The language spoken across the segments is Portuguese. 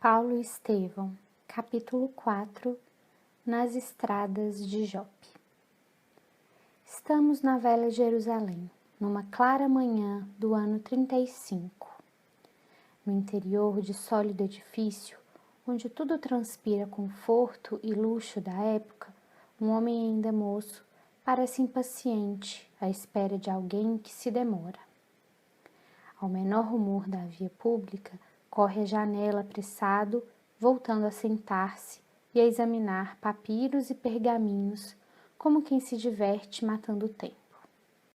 Paulo e Estevão, capítulo 4, Nas estradas de Jope. Estamos na velha Jerusalém, numa clara manhã do ano 35. No interior de sólido edifício, onde tudo transpira conforto e luxo da época, um homem ainda moço parece impaciente à espera de alguém que se demora. Ao menor rumor da via pública, corre à janela apressado, voltando a sentar-se e a examinar papiros e pergaminhos, como quem se diverte matando o tempo.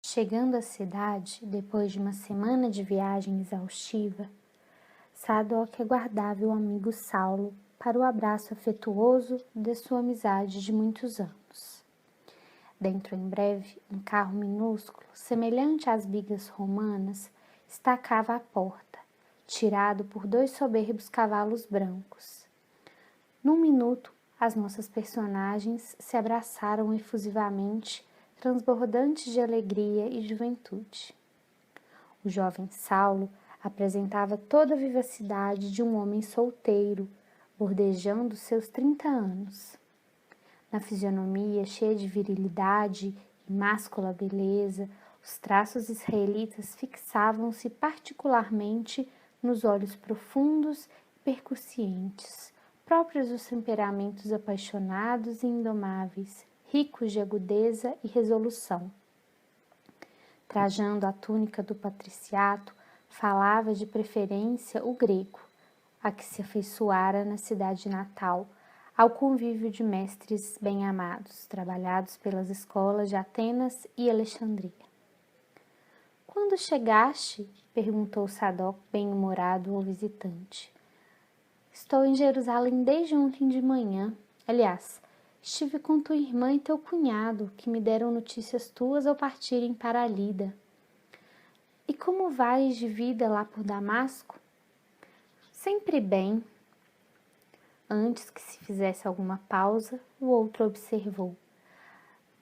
Chegando à cidade, depois de uma semana de viagem exaustiva, Sadoc aguardava o amigo Saulo para o abraço afetuoso de sua amizade de muitos anos. Dentro em breve, um carro minúsculo, semelhante às bigas romanas, estacava à porta, tirado por 2 soberbos cavalos brancos. Num minuto, as nossas personagens se abraçaram efusivamente, transbordantes de alegria e juventude. O jovem Saulo apresentava toda a vivacidade de um homem solteiro, bordejando seus 30 anos. Na fisionomia cheia de virilidade e máscula beleza, os traços israelitas fixavam-se particularmente nos olhos profundos e percussientes, próprios dos temperamentos apaixonados e indomáveis, ricos de agudeza e resolução. Trajando a túnica do patriciato, falava de preferência o grego, a que se afeiçoara na cidade natal, ao convívio de mestres bem-amados, trabalhados pelas escolas de Atenas e Alexandria. "Quando chegaste?" perguntou Sadoc, bem-humorado ao visitante. "Estou em Jerusalém desde ontem de manhã. Aliás, estive com tua irmã e teu cunhado, que me deram notícias tuas ao partirem para a lida. E como vais de vida lá por Damasco?" "Sempre bem." Antes que se fizesse alguma pausa, o outro observou: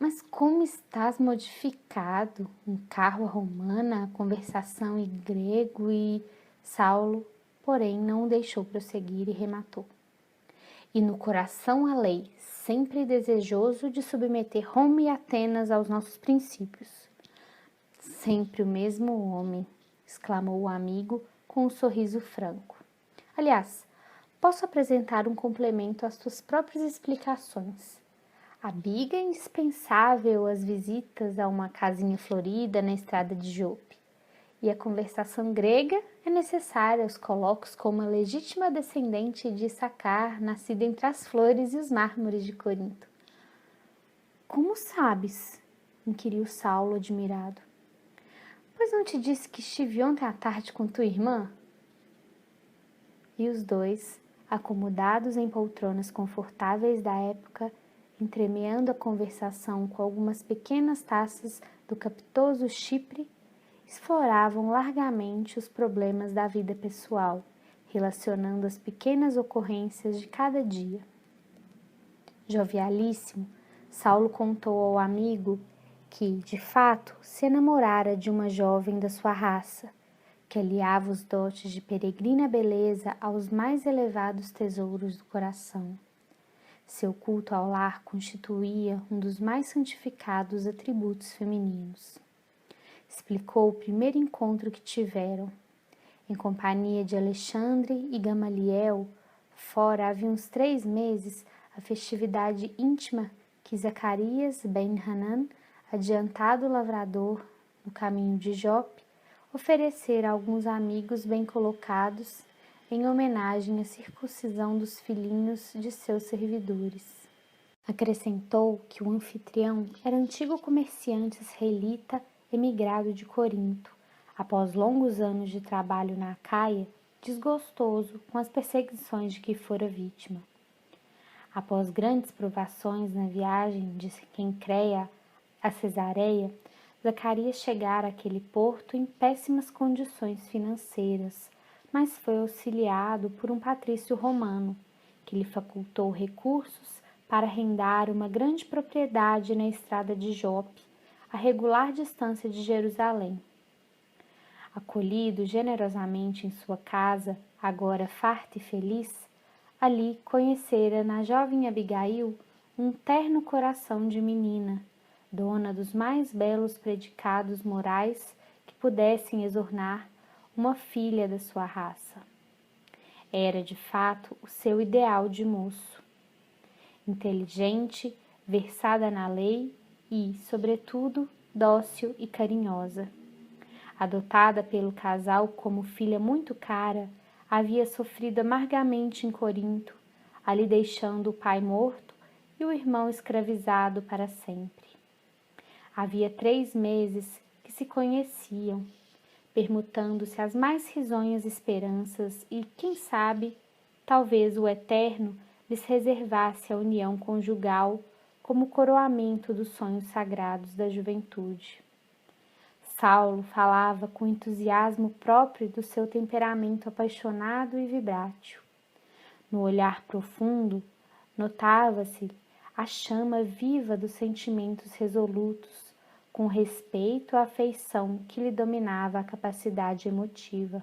"Mas como estás modificado, um carro à romana, a conversação em grego e..." Saulo, porém, não o deixou prosseguir e rematou: "E no coração a lei, sempre desejoso de submeter Roma e Atenas aos nossos princípios." "Sempre o mesmo homem", exclamou o amigo com um sorriso franco. "Aliás, posso apresentar um complemento às tuas próprias explicações. A biga é indispensável às visitas a uma casinha florida na estrada de Jope, e a conversação grega é necessária aos colóquios com uma legítima descendente de Issacar, nascida entre as flores e os mármores de Corinto." "Como sabes?" inquiriu Saulo, admirado. "Pois não te disse que estive ontem à tarde com tua irmã?" E os dois, acomodados em poltronas confortáveis da época, entremeando a conversação com algumas pequenas taças do capitoso Chipre, exploravam largamente os problemas da vida pessoal, relacionando as pequenas ocorrências de cada dia. Jovialíssimo, Saulo contou ao amigo que, de fato, se enamorara de uma jovem da sua raça, que aliava os dotes de peregrina beleza aos mais elevados tesouros do coração. Seu culto ao lar constituía um dos mais santificados atributos femininos. Explicou o primeiro encontro que tiveram. Em companhia de Alexandre e Gamaliel, fora havia uns 3 meses, a festividade íntima que Zacarias ben Hanan, adiantado lavrador no caminho de Jope, oferecer a alguns amigos bem colocados em homenagem à circuncisão dos filhinhos de seus servidores. Acrescentou que o anfitrião era antigo comerciante israelita emigrado de Corinto, após longos anos de trabalho na Acaia, desgostoso com as perseguições de que fora vítima. Após grandes provações na viagem de Quencreia a Cesareia, Zacarias chegara àquele porto em péssimas condições financeiras, mas foi auxiliado por um patrício romano, que lhe facultou recursos para arrendar uma grande propriedade na estrada de Jope, a regular distância de Jerusalém. Acolhido generosamente em sua casa, agora farta e feliz, Ali conhecera na jovem Abigail um terno coração de menina, dona dos mais belos predicados morais que pudessem exornar uma filha da sua raça. Era, de fato, o seu ideal de moço. Inteligente, versada na lei e, sobretudo, dócil e carinhosa. Adotada pelo casal como filha muito cara, havia sofrido amargamente em Corinto, ali deixando o pai morto e o irmão escravizado para sempre. Havia 3 meses que se conheciam, permutando-se as mais risonhas esperanças e, quem sabe, talvez o Eterno lhes reservasse a união conjugal como coroamento dos sonhos sagrados da juventude. Saulo falava com entusiasmo próprio do seu temperamento apaixonado e vibrátil. No olhar profundo, notava-se a chama viva dos sentimentos resolutos, com respeito à afeição que lhe dominava a capacidade emotiva.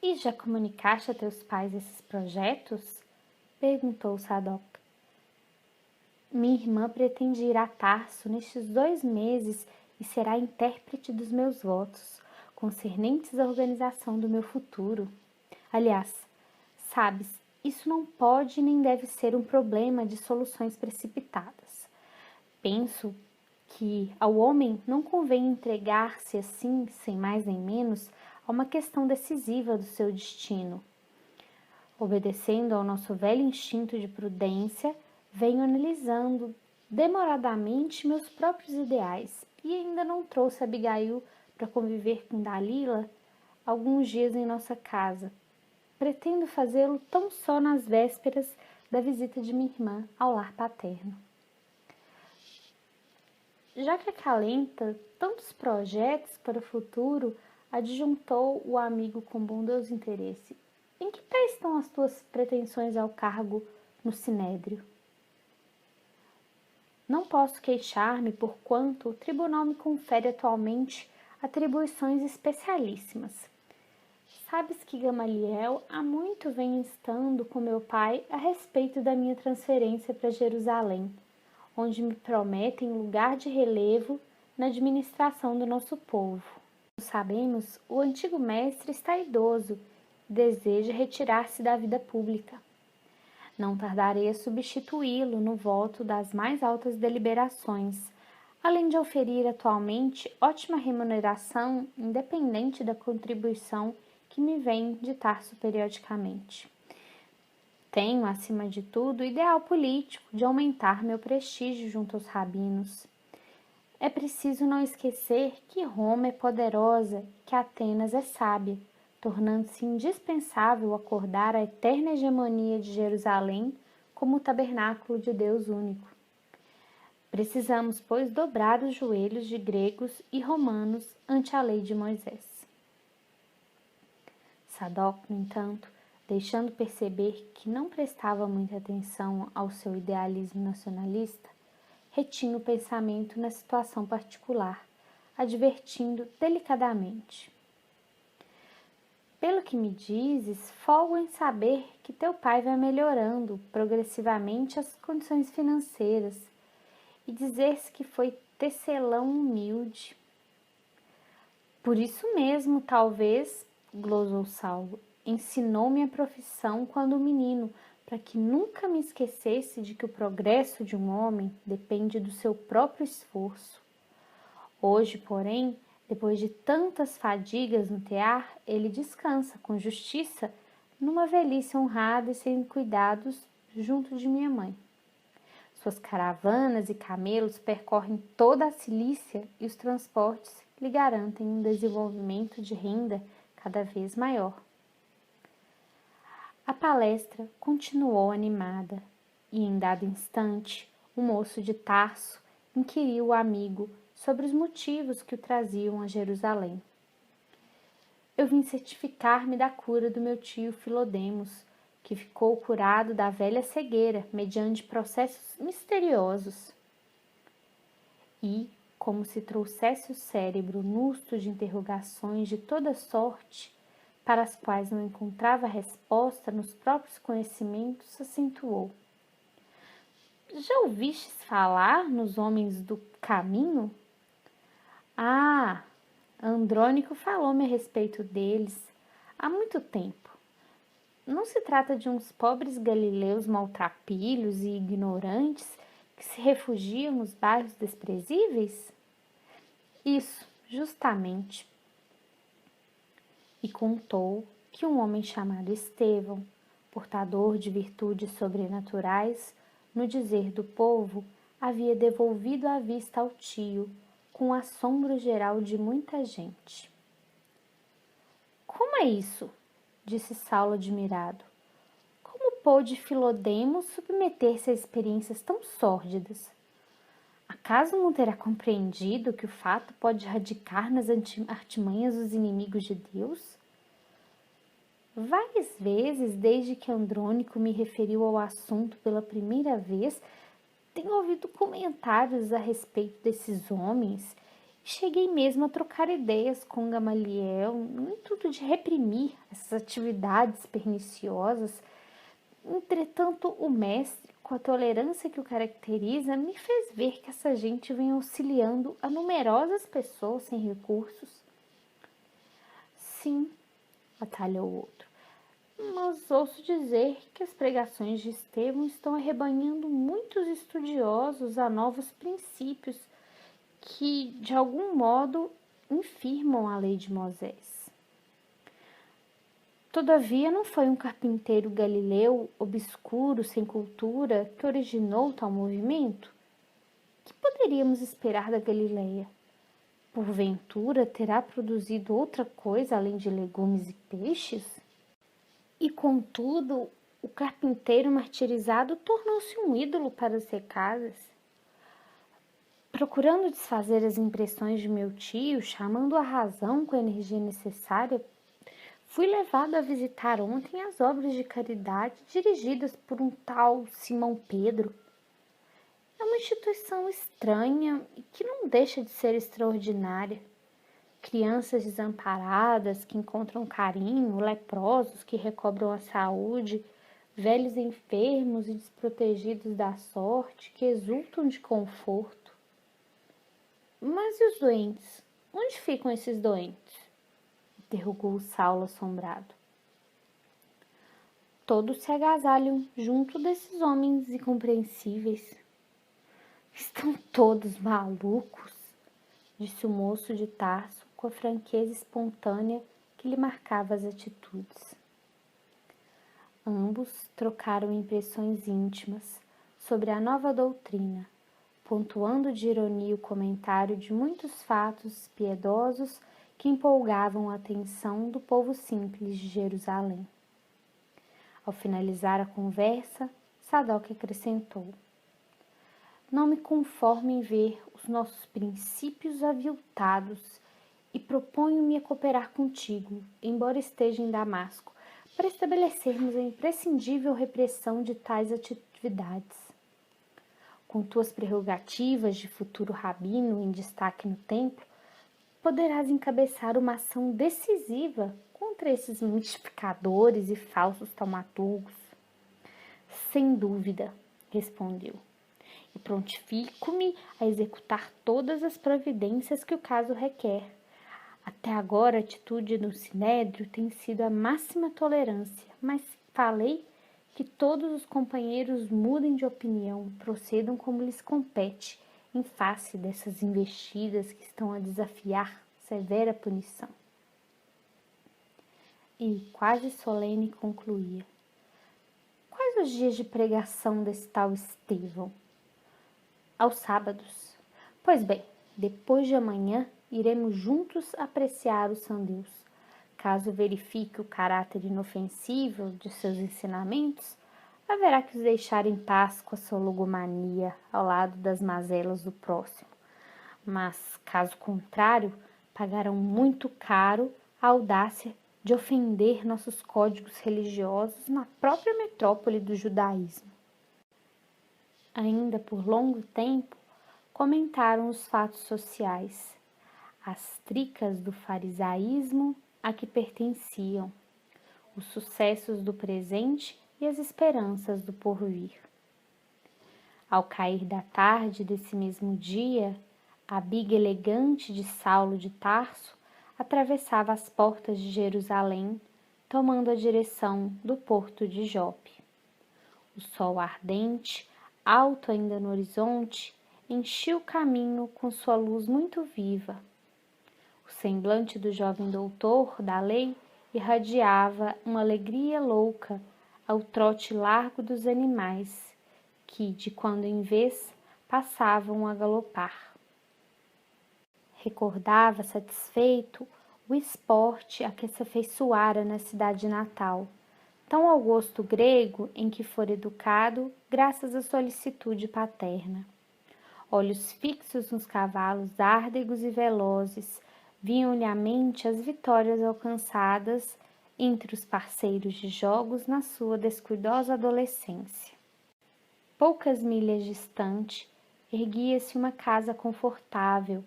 E já comunicaste a teus pais esses projetos? Perguntou Sadoc. Minha irmã pretende ir a Tarso nestes 2 meses e será intérprete dos meus votos, concernentes à organização do meu futuro. Aliás, sabes, isso não pode nem deve ser um problema de soluções precipitadas. Penso que ao homem não convém entregar-se assim, sem mais nem menos, a uma questão decisiva do seu destino. Obedecendo ao nosso velho instinto de prudência, venho analisando demoradamente meus próprios ideais e ainda não trouxe Abigail para conviver com Dalila alguns dias em nossa casa. Pretendo fazê-lo tão só nas vésperas da visita de minha irmã ao lar paterno. Já que acalenta tantos projetos para o futuro, adjuntou o amigo com bondoso interesse. Em que pé estão as tuas pretensões ao cargo no Sinédrio? Não posso queixar-me porquanto o tribunal me confere atualmente atribuições especialíssimas. Sabes que Gamaliel há muito vem instando com meu pai a respeito da minha transferência para Jerusalém, onde me prometem lugar de relevo na administração do nosso povo. Como sabemos, o antigo mestre está idoso e deseja retirar-se da vida pública. Não tardarei a substituí-lo no voto das mais altas deliberações, além de oferir atualmente ótima remuneração independente da contribuição que me vem de Tarso periodicamente. Tenho, acima de tudo, o ideal político de aumentar meu prestígio junto aos rabinos. É preciso não esquecer que Roma é poderosa e que Atenas é sábia, tornando-se indispensável acordar a eterna hegemonia de Jerusalém como o tabernáculo de Deus único. Precisamos, pois, dobrar os joelhos de gregos e romanos ante a lei de Moisés. Sadoc, no entanto, deixando perceber que não prestava muita atenção ao seu idealismo nacionalista, retinha o pensamento na situação particular, advertindo delicadamente. Pelo que me dizes, folgo em saber que teu pai vai melhorando progressivamente as condições financeiras e dizer-se que foi tecelão humilde. Por isso mesmo, talvez, glosou Saulo, ensinou-me a profissão quando menino, para que nunca me esquecesse de que o progresso de um homem depende do seu próprio esforço. Hoje, porém, depois de tantas fadigas no tear, ele descansa com justiça numa velhice honrada e sem cuidados junto de minha mãe. Suas caravanas e camelos percorrem toda a Cilícia e os transportes lhe garantem um desenvolvimento de renda cada vez maior. A palestra continuou animada e, em dado instante, o moço de Tarso inquiriu o amigo sobre os motivos que o traziam a Jerusalém. Eu vim certificar-me da cura do meu tio Filodemos, que ficou curado da velha cegueira mediante processos misteriosos. E, como se trouxesse o cérebro nusto de interrogações de toda sorte, para as quais não encontrava resposta nos próprios conhecimentos, acentuou: Já ouvistes falar nos homens do caminho? Ah, Andrônico falou-me a respeito deles há muito tempo. Não se trata de uns pobres galileus maltrapilhos e ignorantes que se refugiam nos bairros desprezíveis? Isso, justamente. E contou que um homem chamado Estevão, portador de virtudes sobrenaturais, no dizer do povo, havia devolvido a vista ao tio, com assombro geral de muita gente. Como é isso? Disse Saulo admirado. Como pôde Filodemo submeter-se a experiências tão sórdidas? Acaso não terá compreendido que o fato pode radicar nas artimanhas dos inimigos de Deus? Várias vezes, desde que Andrônico me referiu ao assunto pela primeira vez, tenho ouvido comentários a respeito desses homens. Cheguei mesmo a trocar ideias com Gamaliel no intuito de reprimir essas atividades perniciosas. Entretanto, o mestre, com a tolerância que o caracteriza, me fez ver que essa gente vem auxiliando a numerosas pessoas sem recursos. Sim, atalhou o outro, mas ouço dizer que as pregações de Estevão estão arrebanhando muitos estudiosos a novos princípios que, de algum modo, infirmam a lei de Moisés. Todavia, não foi um carpinteiro galileu, obscuro, sem cultura, que originou tal movimento? Que poderíamos esperar da Galileia? Porventura, terá produzido outra coisa além de legumes e peixes? E, contudo, o carpinteiro martirizado tornou-se um ídolo para as recadas. Procurando desfazer as impressões de meu tio, chamando a razão com a energia necessária, fui levado a visitar ontem as obras de caridade dirigidas por um tal Simão Pedro. É uma instituição estranha e que não deixa de ser extraordinária. Crianças desamparadas que encontram carinho, leprosos que recobram a saúde, velhos enfermos e desprotegidos da sorte que exultam de conforto. Mas e os doentes? Onde ficam esses doentes? Interrogou Saulo assombrado. Todos se agasalham junto desses homens incompreensíveis. Estão todos malucos, disse o moço de Tarso com a franqueza espontânea que lhe marcava as atitudes. Ambos trocaram impressões íntimas sobre a nova doutrina, pontuando de ironia o comentário de muitos fatos piedosos que empolgavam a atenção do povo simples de Jerusalém. Ao finalizar a conversa, Sadoc acrescentou: Não me conformo em ver os nossos princípios aviltados e proponho-me a cooperar contigo, embora esteja em Damasco, para estabelecermos a imprescindível repressão de tais atividades. Com tuas prerrogativas de futuro rabino em destaque no templo, poderás encabeçar uma ação decisiva contra esses mistificadores e falsos taumaturgos. Sem dúvida, respondeu, e prontifico-me a executar todas as providências que o caso requer. Até agora a atitude do Sinédrio tem sido a máxima tolerância, mas falei que todos os companheiros mudem de opinião, procedam como lhes compete, em face dessas investidas que estão a desafiar severa punição. E, quase solene, concluía: Quais os dias de pregação desse tal Estevão? Aos sábados. Pois bem, depois de amanhã iremos juntos apreciar o São Deus. Caso verifique o caráter inofensível de seus ensinamentos, haverá que os deixar em paz com a sua logomania ao lado das mazelas do próximo. Mas, caso contrário, pagarão muito caro a audácia de ofender nossos códigos religiosos na própria metrópole do judaísmo. Ainda por longo tempo, comentaram os fatos sociais, as tricas do farisaísmo a que pertenciam, os sucessos do presente e as esperanças do porvir. Ao cair da tarde desse mesmo dia, a biga elegante de Saulo de Tarso atravessava as portas de Jerusalém, tomando a direção do porto de Jope. O sol ardente, alto ainda no horizonte, enchia o caminho com sua luz muito viva. O semblante do jovem doutor da lei irradiava uma alegria louca ao trote largo dos animais, que, de quando em vez, passavam a galopar. Recordava satisfeito o esporte a que se afeiçoara na cidade natal, tão ao gosto grego em que fora educado graças à solicitude paterna. Olhos fixos nos cavalos árdegos e velozes, vinham-lhe à mente as vitórias alcançadas entre os parceiros de jogos na sua descuidosa adolescência. Poucas milhas distante, erguia-se uma casa confortável,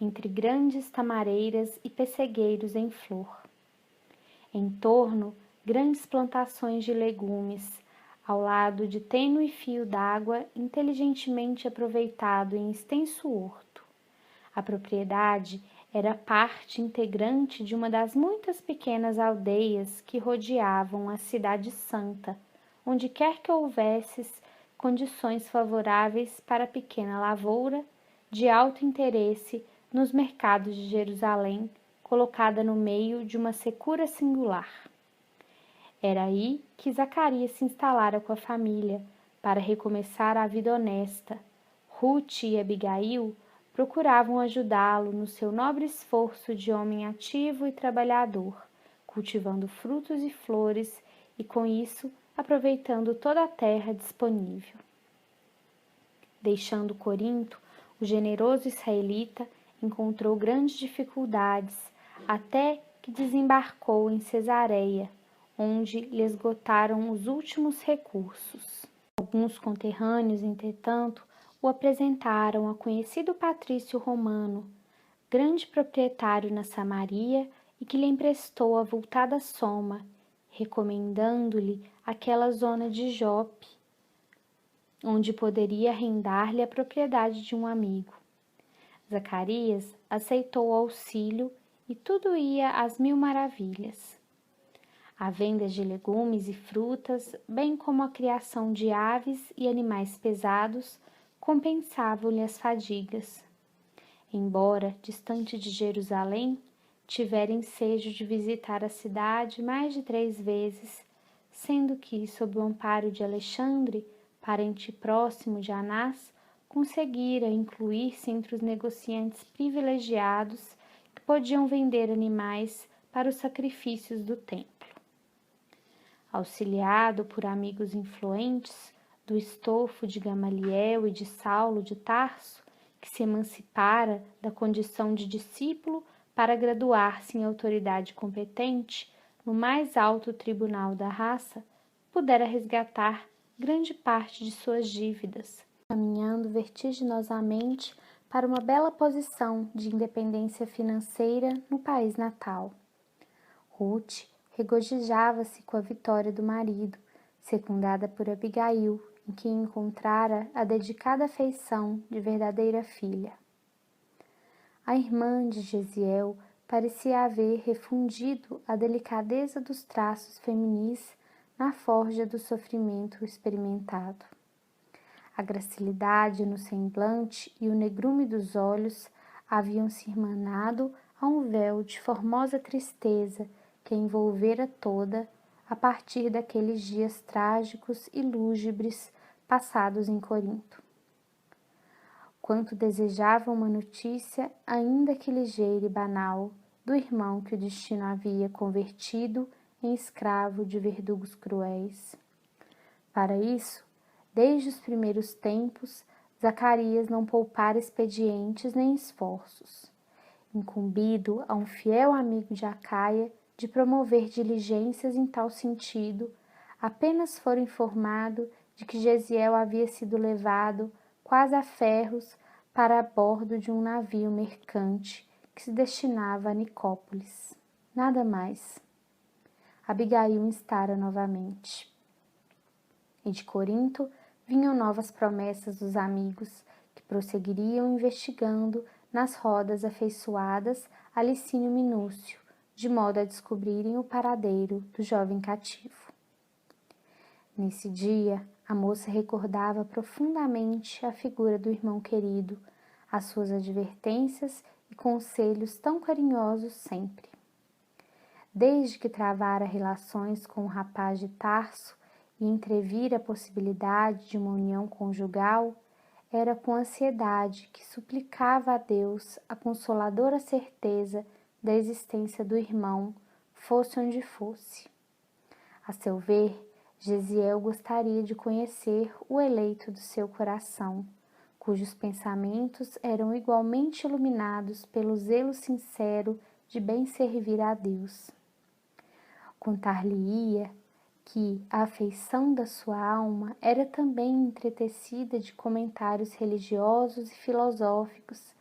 entre grandes tamareiras e pessegueiros em flor. Em torno, grandes plantações de legumes, ao lado de tênue fio d'água inteligentemente aproveitado em extenso horto. A propriedade era parte integrante de uma das muitas pequenas aldeias que rodeavam a cidade santa, onde quer que houvesse condições favoráveis para a pequena lavoura, de alto interesse nos mercados de Jerusalém, colocada no meio de uma secura singular. Era aí que Zacarias se instalara com a família, para recomeçar a vida honesta. Ruth e Abigail procuravam ajudá-lo no seu nobre esforço de homem ativo e trabalhador, cultivando frutos e flores e, com isso, aproveitando toda a terra disponível. Deixando Corinto, o generoso israelita encontrou grandes dificuldades até que desembarcou em Cesareia, onde lhe esgotaram os últimos recursos. Alguns conterrâneos, entretanto, o apresentaram a conhecido patrício romano, grande proprietário na Samaria e que lhe emprestou avultada soma, recomendando-lhe aquela zona de Jope, onde poderia arrendar-lhe a propriedade de um amigo. Zacarias aceitou o auxílio e tudo ia às mil maravilhas. A venda de legumes e frutas, bem como a criação de aves e animais pesados, compensavam-lhe as fadigas. Embora distante de Jerusalém, tivera ensejo de visitar a cidade mais de 3 vezes, sendo que, sob o amparo de Alexandre, parente próximo de Anás, conseguira incluir-se entre os negociantes privilegiados que podiam vender animais para os sacrifícios do templo. Auxiliado por amigos influentes, do estofo de Gamaliel e de Saulo de Tarso, que se emancipara da condição de discípulo para graduar-se em autoridade competente no mais alto tribunal da raça, pudera resgatar grande parte de suas dívidas, caminhando vertiginosamente para uma bela posição de independência financeira no país natal. Ruth regozijava-se com a vitória do marido, secundada por Abigail, em quem encontrara a dedicada afeição de verdadeira filha. A irmã de Gesiel parecia haver refundido a delicadeza dos traços feminis na forja do sofrimento experimentado. A gracilidade no semblante e o negrume dos olhos haviam se irmanado a um véu de formosa tristeza que a envolvera toda a partir daqueles dias trágicos e lúgubres passados em Corinto. Quanto desejava uma notícia, ainda que ligeira e banal, do irmão que o destino havia convertido em escravo de verdugos cruéis. Para isso, desde os primeiros tempos, Zacarias não poupara expedientes nem esforços. Incumbido a um fiel amigo de Acaia de promover diligências em tal sentido, apenas fora informado de que Gesiel havia sido levado quase a ferros para a bordo de um navio mercante que se destinava a Nicópolis. Nada mais. Abigail instara novamente. E de Corinto vinham novas promessas dos amigos, que prosseguiriam investigando nas rodas afeiçoadas a Licínio Minúcio, de modo a descobrirem o paradeiro do jovem cativo. Nesse dia, a moça recordava profundamente a figura do irmão querido, as suas advertências e conselhos tão carinhosos sempre. Desde que travara relações com o rapaz de Tarso e entrevira a possibilidade de uma união conjugal, era com ansiedade que suplicava a Deus a consoladora certeza da existência do irmão, fosse onde fosse. A seu ver, Gesiel gostaria de conhecer o eleito do seu coração, cujos pensamentos eram igualmente iluminados pelo zelo sincero de bem servir a Deus. Contar-lhe-ia que a afeição da sua alma era também entretecida de comentários religiosos e filosóficos,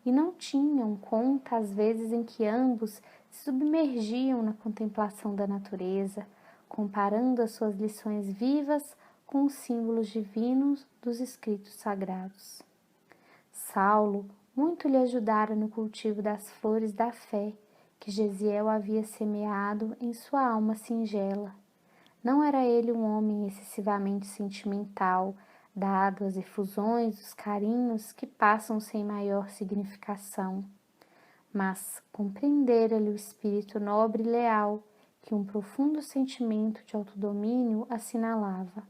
e não tinham conta as vezes em que ambos se submergiam na contemplação da natureza, comparando as suas lições vivas com os símbolos divinos dos escritos sagrados. Saulo muito lhe ajudara no cultivo das flores da fé que Gesiel havia semeado em sua alma singela. Não era ele um homem excessivamente sentimental, dado às efusões dos carinhos que passam sem maior significação, mas compreendera-lhe o espírito nobre e leal que um profundo sentimento de autodomínio assinalava.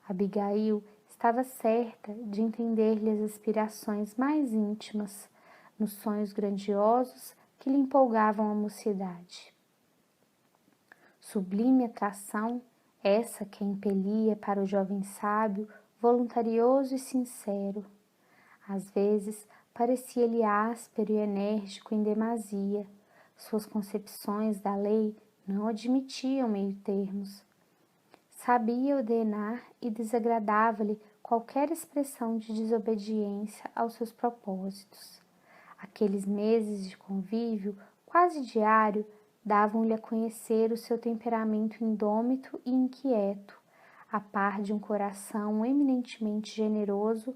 Abigail estava certa de entender-lhe as aspirações mais íntimas, nos sonhos grandiosos que lhe empolgavam a mocidade. Sublime atração, essa que a impelia para o jovem sábio, voluntarioso e sincero. Às vezes, parecia-lhe áspero e enérgico em demasia. Suas concepções da lei não admitiam meio-termos. Sabia ordenar e desagradava-lhe qualquer expressão de desobediência aos seus propósitos. Aqueles meses de convívio quase diário davam-lhe a conhecer o seu temperamento indômito e inquieto, a par de um coração eminentemente generoso,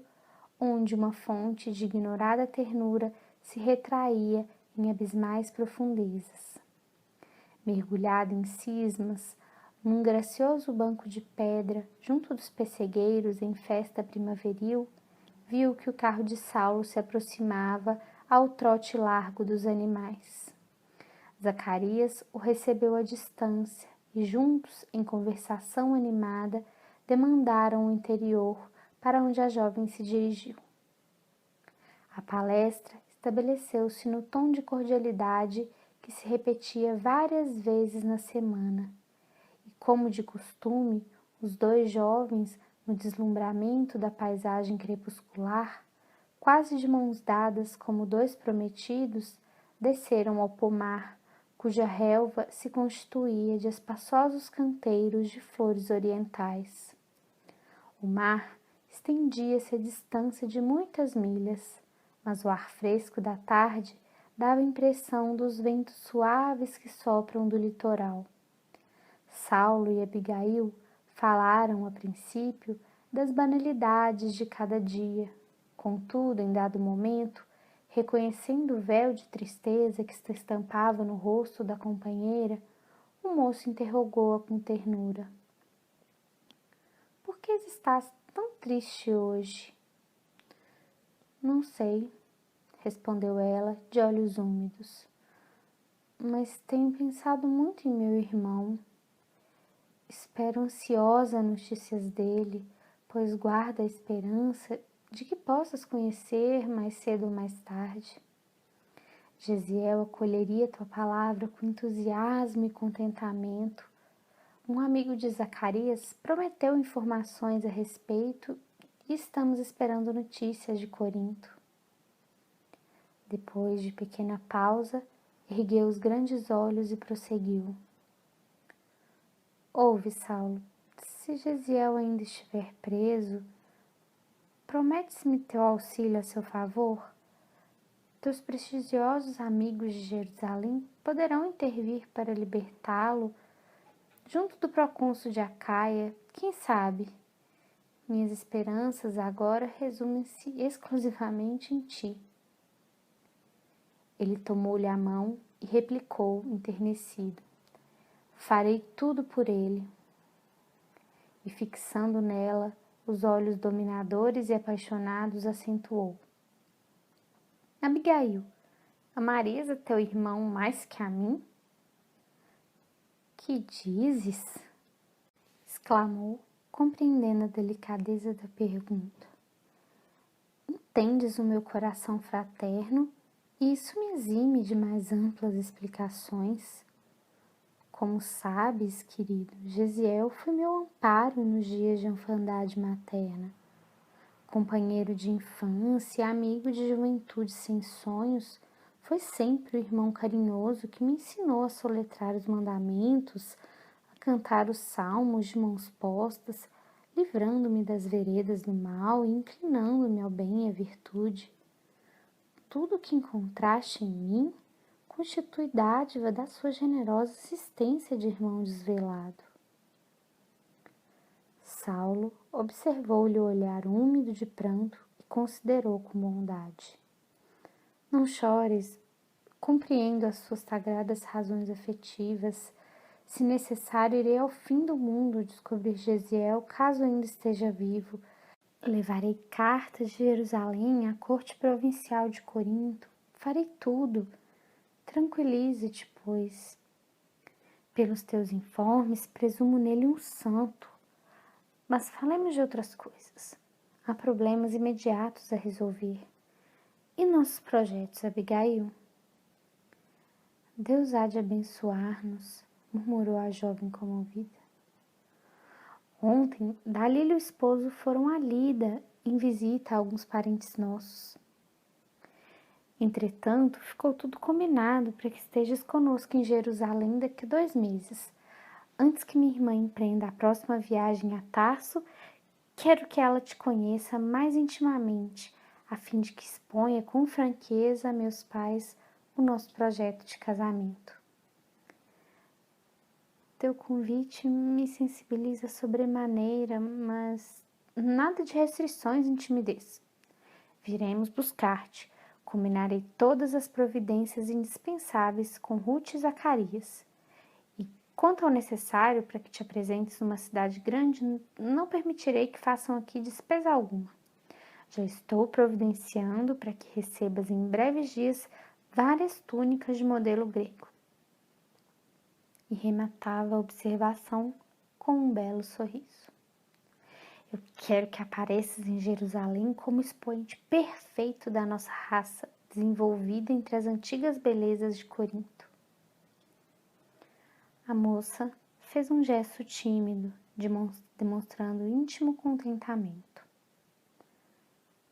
onde uma fonte de ignorada ternura se retraía em abismais profundezas. Mergulhado em cismas, num gracioso banco de pedra, junto dos pessegueiros em festa primaveril, viu que o carro de Saulo se aproximava ao trote largo dos animais. Zacarias o recebeu à distância e juntos, em conversação animada, demandaram o interior para onde a jovem se dirigiu. A palestra estabeleceu-se no tom de cordialidade que se repetia várias vezes na semana, e, como de costume, os dois jovens, no deslumbramento da paisagem crepuscular, quase de mãos dadas como dois prometidos, desceram ao pomar, cuja relva se constituía de espaçosos canteiros de flores orientais. O mar estendia-se a distância de muitas milhas, mas o ar fresco da tarde dava a impressão dos ventos suaves que sopram do litoral. Saulo e Abigail falaram, a princípio, das banalidades de cada dia. Contudo, em dado momento, reconhecendo o véu de tristeza que se estampava no rosto da companheira, o moço interrogou-a com ternura. — Por que estás tão triste hoje? — Não sei, respondeu ela, de olhos úmidos. Mas tenho pensado muito em meu irmão. Espero ansiosa notícias dele, pois guardo a esperança de que possas conhecer mais cedo ou mais tarde. Gesiel acolheria tua palavra com entusiasmo e contentamento. Um amigo de Zacarias prometeu informações a respeito e estamos esperando notícias de Corinto. Depois de pequena pausa, ergueu os grandes olhos e prosseguiu. Ouve, Saulo, se Gesiel ainda estiver preso, prometes-me teu auxílio a seu favor? Teus prestigiosos amigos de Jerusalém poderão intervir para libertá-lo, junto do procônsul de Acaia, quem sabe? Minhas esperanças agora resumem-se exclusivamente em ti. Ele tomou-lhe a mão e replicou, enternecido: farei tudo por ele. E fixando nela os olhos dominadores e apaixonados, acentuou: Abigail, amarias a teu irmão mais que a mim? Que dizes? Exclamou, compreendendo a delicadeza da pergunta. Entendes o meu coração fraterno e isso me exime de mais amplas explicações. Como sabes, querido, Gesiel foi meu amparo nos dias de orfandade materna. Companheiro de infância, amigo de juventude sem sonhos, foi sempre o irmão carinhoso que me ensinou a soletrar os mandamentos, a cantar os salmos de mãos postas, livrando-me das veredas do mal e inclinando-me ao bem e à virtude. Tudo que encontraste em mim constitui dádiva da sua generosa assistência de irmão desvelado. Saulo observou-lhe o olhar úmido de pranto e considerou com bondade. Não chores, compreendo as suas sagradas razões afetivas. Se necessário, irei ao fim do mundo descobrir Gesiel, caso ainda esteja vivo. Levarei cartas de Jerusalém à corte provincial de Corinto. Farei tudo. Tranquilize-te, pois. Pelos teus informes, presumo nele um santo. Mas falemos de outras coisas. Há problemas imediatos a resolver. E nossos projetos, Abigail? Deus há de abençoar-nos, murmurou a jovem comovida. Ontem, Dalila e o esposo foram a Lida em visita a alguns parentes nossos. Entretanto, ficou tudo combinado para que estejas conosco em Jerusalém daqui a 2 meses. Antes que minha irmã empreenda a próxima viagem a Tarso, quero que ela te conheça mais intimamente, a fim de que exponha com franqueza a meus pais o nosso projeto de casamento. Teu convite me sensibiliza sobremaneira, mas nada de restrições e timidez. Viremos buscar-te. Combinarei todas as providências indispensáveis com Ruth e Zacarias. E quanto ao necessário para que te apresentes numa cidade grande, não permitirei que façam aqui despesa alguma. Já estou providenciando para que recebas em breves dias várias túnicas de modelo grego. E rematava a observação com um belo sorriso. Eu quero que apareças em Jerusalém como expoente perfeito da nossa raça, desenvolvida entre as antigas belezas de Corinto. A moça fez um gesto tímido, demonstrando íntimo contentamento.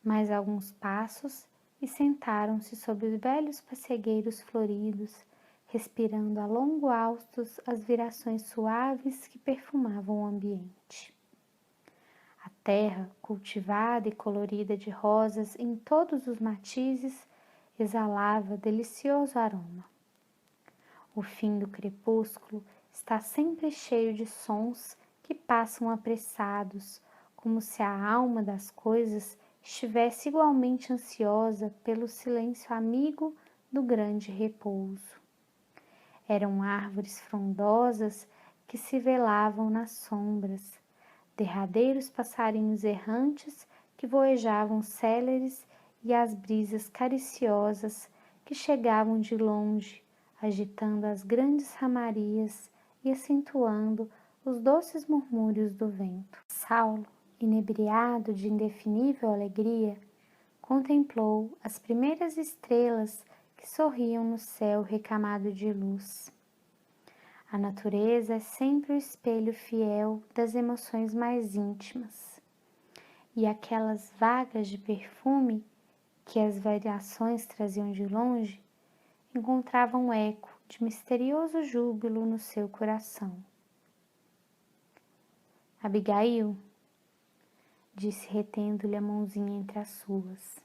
Mais alguns passos e sentaram-se sob os velhos pessegueiros floridos, respirando a longo haustos as virações suaves que perfumavam o ambiente. A terra, cultivada e colorida de rosas em todos os matizes, exalava delicioso aroma. O fim do crepúsculo está sempre cheio de sons que passam apressados, como se a alma das coisas estivesse igualmente ansiosa pelo silêncio amigo do grande repouso. Eram árvores frondosas que se velavam nas sombras, derradeiros passarinhos errantes que voejavam céleres e as brisas cariciosas que chegavam de longe, agitando as grandes ramarias e acentuando os doces murmúrios do vento. Saulo, inebriado de indefinível alegria, contemplou as primeiras estrelas que sorriam no céu recamado de luz. A natureza é sempre o espelho fiel das emoções mais íntimas, e aquelas vagas de perfume que as variações traziam de longe encontravam eco de misterioso júbilo no seu coração. Abigail, disse retendo-lhe a mãozinha entre as suas,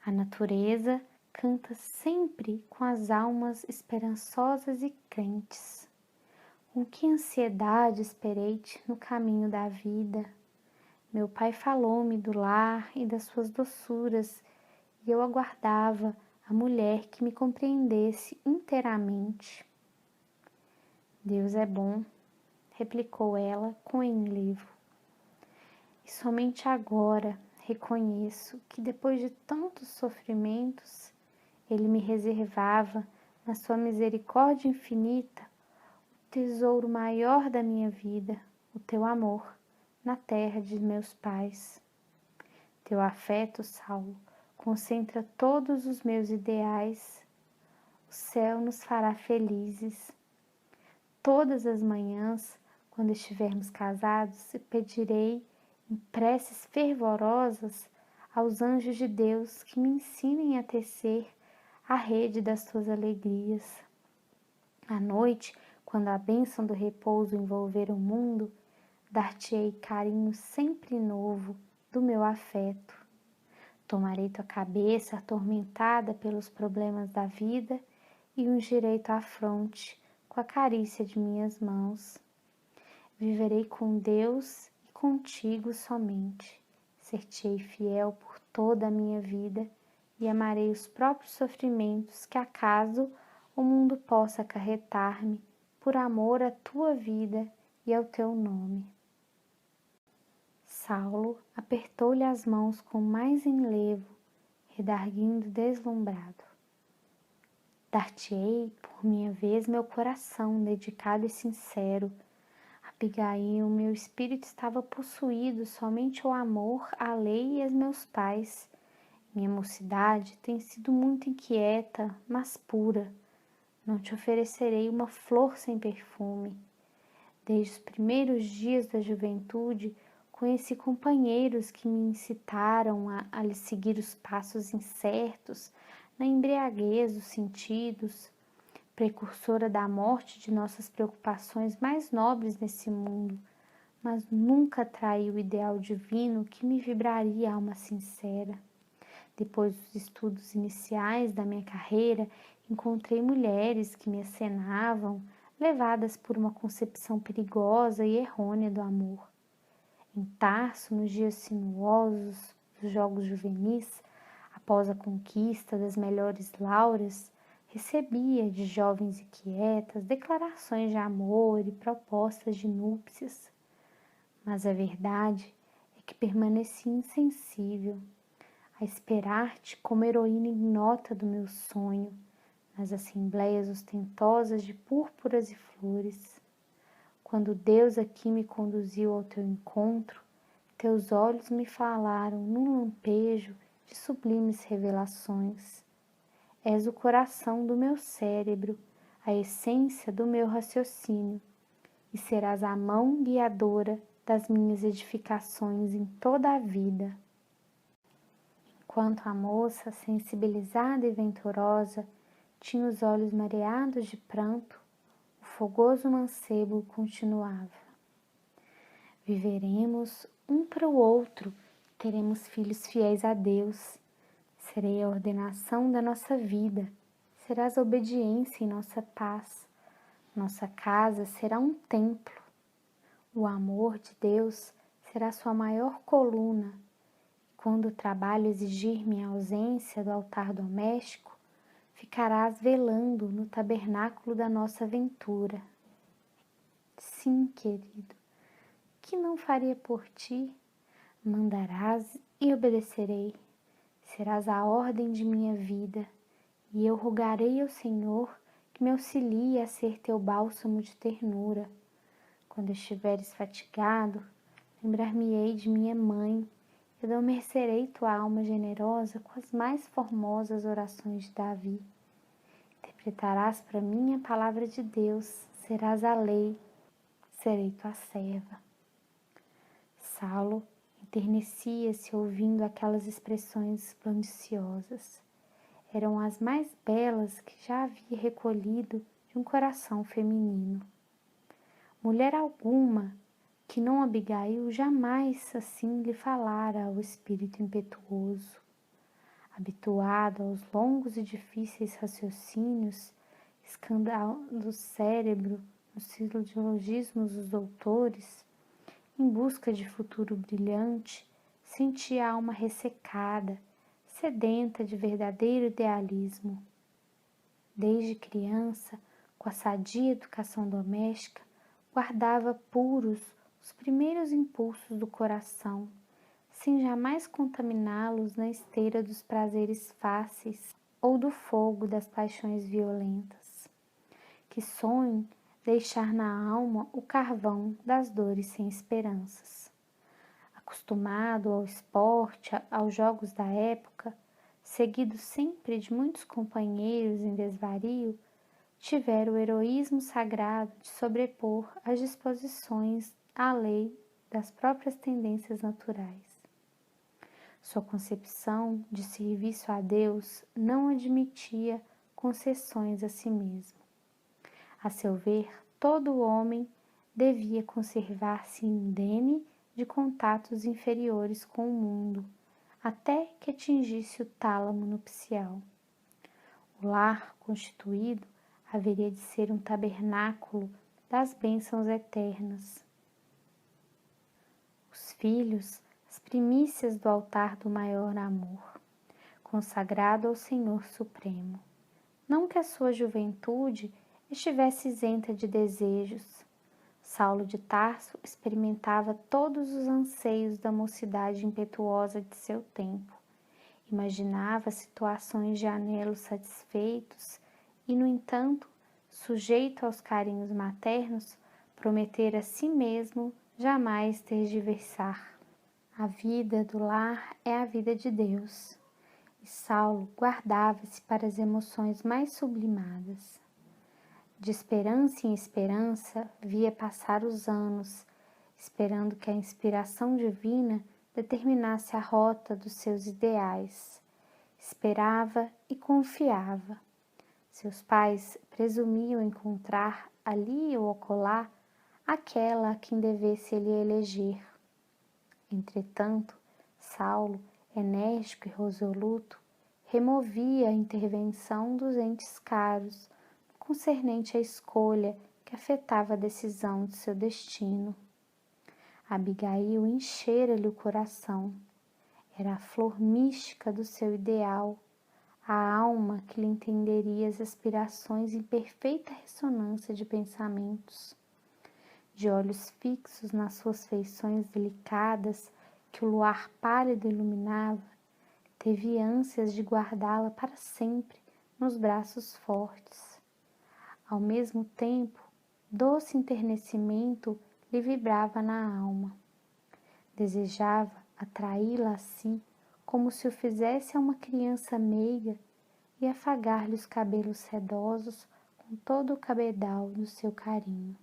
a natureza canta sempre com as almas esperançosas e crentes. Com que ansiedade esperei-te no caminho da vida. Meu pai falou-me do lar e das suas doçuras, e eu aguardava a mulher que me compreendesse inteiramente. Deus é bom, replicou ela com enlevo. E somente agora reconheço que depois de tantos sofrimentos, Ele me reservava, na sua misericórdia infinita, o tesouro maior da minha vida, o teu amor, na terra de meus pais. Teu afeto, Saulo, concentra todos os meus ideais. O céu nos fará felizes. Todas as manhãs, quando estivermos casados, pedirei em preces fervorosas aos anjos de Deus que me ensinem a tecer a rede das tuas alegrias. À noite, quando a bênção do repouso envolver o mundo, dar-te-ei carinho sempre novo do meu afeto. Tomarei tua cabeça atormentada pelos problemas da vida e ungirei tua fronte com a carícia de minhas mãos. Viverei com Deus e contigo somente. Ser-te-ei fiel por toda a minha vida e amarei os próprios sofrimentos que acaso o mundo possa acarretar-me por amor à tua vida e ao teu nome. Saulo apertou-lhe as mãos com mais enlevo, redarguindo deslumbrado. Dar-te-ei, por minha vez, meu coração dedicado e sincero. Abigail, meu espírito estava possuído somente ao amor, à lei e aos meus pais. Minha mocidade tem sido muito inquieta, mas pura. Não te oferecerei uma flor sem perfume. Desde os primeiros dias da juventude, conheci companheiros que me incitaram a lhe seguir os passos incertos, na embriaguez dos sentidos, precursora da morte de nossas preocupações mais nobres nesse mundo, mas nunca traí o ideal divino que me vibraria a alma sincera. Depois dos estudos iniciais da minha carreira, encontrei mulheres que me acenavam, levadas por uma concepção perigosa e errônea do amor. Em Tarso, nos dias sinuosos dos jogos juvenis, após a conquista das melhores lauras, recebia de jovens inquietas declarações de amor e propostas de núpcias. Mas a verdade é que permaneci insensível, a esperar-te como heroína ignota do meu sonho, nas assembleias ostentosas de púrpuras e flores. Quando Deus aqui me conduziu ao teu encontro, teus olhos me falaram num lampejo de sublimes revelações. És o coração do meu cérebro, a essência do meu raciocínio, e serás a mão guiadora das minhas edificações em toda a vida. Enquanto a moça, sensibilizada e venturosa, tinha os olhos mareados de pranto, o fogoso mancebo continuava. Viveremos um para o outro, teremos filhos fiéis a Deus. Serei a ordenação da nossa vida, serás a obediência em nossa paz. Nossa casa será um templo. O amor de Deus será sua maior coluna. Quando o trabalho exigir minha ausência do altar doméstico, ficarás velando no tabernáculo da nossa ventura. Sim, querido, que não faria por ti? Mandarás e obedecerei. Serás a ordem de minha vida, e eu rogarei ao Senhor que me auxilie a ser teu bálsamo de ternura. Quando estiveres fatigado, lembrar-me-ei de minha mãe, e adormecerei tua alma generosa com as mais formosas orações de Davi. Interpretarás para mim a palavra de Deus, serás a lei, serei tua serva. Saulo enternecia-se ouvindo aquelas expressões esplandiciosas. Eram as mais belas que já havia recolhido de um coração feminino. Mulher alguma que não Abigail jamais assim lhe falara ao espírito impetuoso. Habituado aos longos e difíceis raciocínios, escandando o cérebro nos silogismos dos doutores, em busca de futuro brilhante, sentia a alma ressecada, sedenta de verdadeiro idealismo. Desde criança, com a sadia educação doméstica, guardava puros os primeiros impulsos do coração, sem jamais contaminá-los na esteira dos prazeres fáceis ou do fogo das paixões violentas. Que sonho deixar na alma o carvão das dores sem esperanças. Acostumado ao esporte, aos jogos da época, seguido sempre de muitos companheiros em desvario, tivera o heroísmo sagrado de sobrepor as disposições à lei das próprias tendências naturais. Sua concepção de serviço a Deus não admitia concessões a si mesmo. A seu ver, todo homem devia conservar-se indene de contatos inferiores com o mundo, até que atingisse o tálamo nupcial. O lar constituído haveria de ser um tabernáculo das bênçãos eternas. Os filhos, as primícias do altar do maior amor, consagrado ao Senhor Supremo. Não que a sua juventude estivesse isenta de desejos. Saulo de Tarso experimentava todos os anseios da mocidade impetuosa de seu tempo. Imaginava situações de anelos satisfeitos e, no entanto, sujeito aos carinhos maternos, prometera a si mesmo jamais tergiversar. A vida do lar é a vida de Deus, e Saulo guardava-se para as emoções mais sublimadas. De esperança em esperança, via passar os anos, esperando que a inspiração divina determinasse a rota dos seus ideais. Esperava e confiava. Seus pais presumiam encontrar ali ou acolá aquela a quem devesse ele eleger. Entretanto, Saulo, enérgico e resoluto, removia a intervenção dos entes caros, concernente à escolha que afetava a decisão de seu destino. Abigail enchera-lhe o coração. Era a flor mística do seu ideal, a alma que lhe entenderia as aspirações em perfeita ressonância de pensamentos. De olhos fixos nas suas feições delicadas que o luar pálido iluminava, teve ânsias de guardá-la para sempre nos braços fortes. Ao mesmo tempo, doce enternecimento lhe vibrava na alma. Desejava atraí-la a si, como se o fizesse a uma criança meiga, e afagar-lhe os cabelos sedosos com todo o cabedal do seu carinho.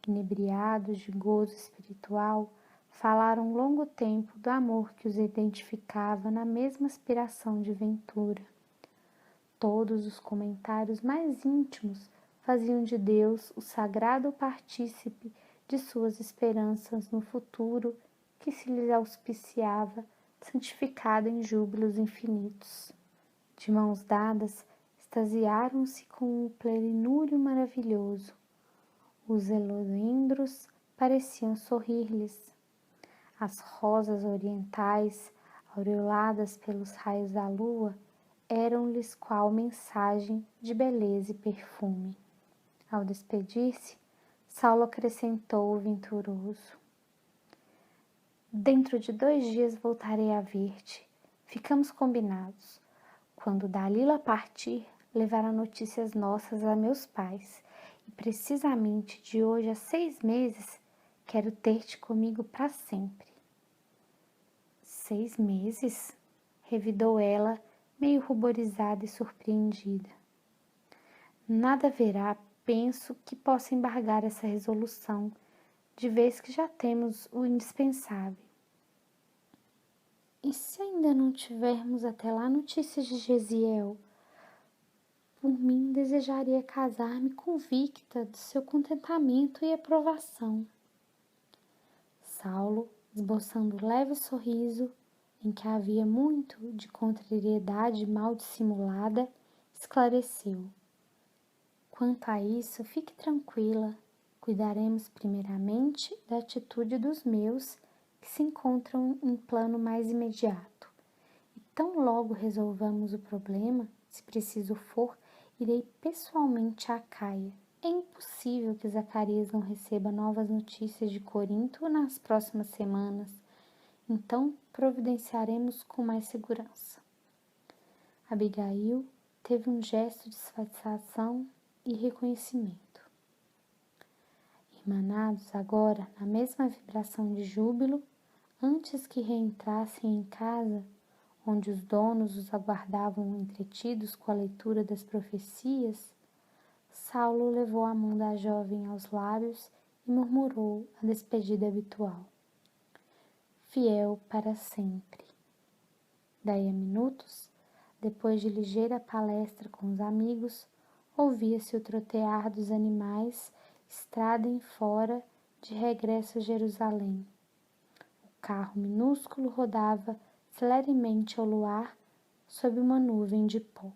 Inebriados de gozo espiritual, falaram longo tempo do amor que os identificava na mesma aspiração de ventura. Todos os comentários mais íntimos faziam de Deus o sagrado partícipe de suas esperanças no futuro que se lhes auspiciava, santificado em júbilos infinitos. De mãos dadas, extasiaram-se com o plenúrio maravilhoso. Os helodendros pareciam sorrir-lhes. As rosas orientais, aureoladas pelos raios da lua, eram-lhes qual mensagem de beleza e perfume. Ao despedir-se, Saulo acrescentou venturoso: Dentro de 2 dias voltarei a ver-te. Ficamos combinados. Quando Dalila partir, levará notícias nossas a meus pais. E precisamente de hoje a 6 meses, quero ter-te comigo para sempre. 6 meses? Revidou ela, meio ruborizada e surpreendida. Nada haverá, penso, que possa embargar essa resolução, de vez que já temos o indispensável. E se ainda não tivermos até lá notícias de Gesiel? Por mim, desejaria casar-me convicta do seu contentamento e aprovação. Saulo, esboçando leve sorriso, em que havia muito de contrariedade mal dissimulada, esclareceu: Quanto a isso, fique tranquila. Cuidaremos primeiramente da atitude dos meus, que se encontram em plano mais imediato. E tão logo resolvamos o problema, se preciso for, irei pessoalmente à Caia. É impossível que Zacarias não receba novas notícias de Corinto nas próximas semanas, então providenciaremos com mais segurança. Abigail teve um gesto de satisfação e reconhecimento. Emanados agora na mesma vibração de júbilo, antes que reentrassem em casa, onde os donos os aguardavam entretidos com a leitura das profecias, Saulo levou a mão da jovem aos lábios e murmurou a despedida habitual: fiel para sempre. Daí a minutos, depois de ligeira palestra com os amigos, ouvia-se o trotear dos animais, estrada em fora, de regresso a Jerusalém. O carro minúsculo rodava celeremente ao luar, sob uma nuvem de pó.